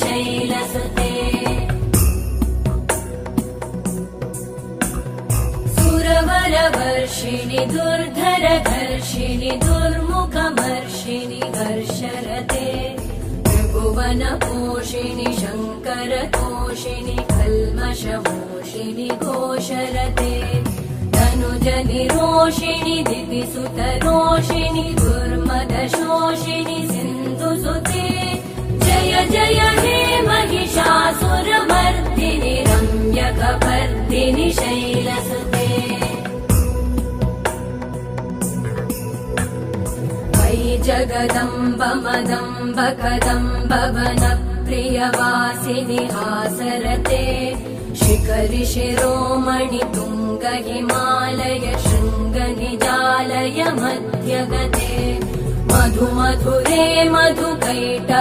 शैलसुते सुरवरवर्षिणि दुर्धरधर्षिणि दुर्मुखमर्षिणि हर्षरते त्रिभुवनपोषिणि शङ्करतोषिणि कल्मषमोषिणि घोषरते धनुजनिरोषिणि दितिसुतरोषिणि दुर्मदशोषिणि सिन्धुसुते जय जय हे महिषासुरमर्दिनि रम्यकपर्दिनि शैलसुते मयि जगदम्ब मदम्ब कदम्ब वनप्रियवासिनि हासरते शिखरि शिरोमणि तुङ्ग हिमालय शृङ्ग निजालय मध्यगते मधु मधुरे मधुकैटभगञ्जिनि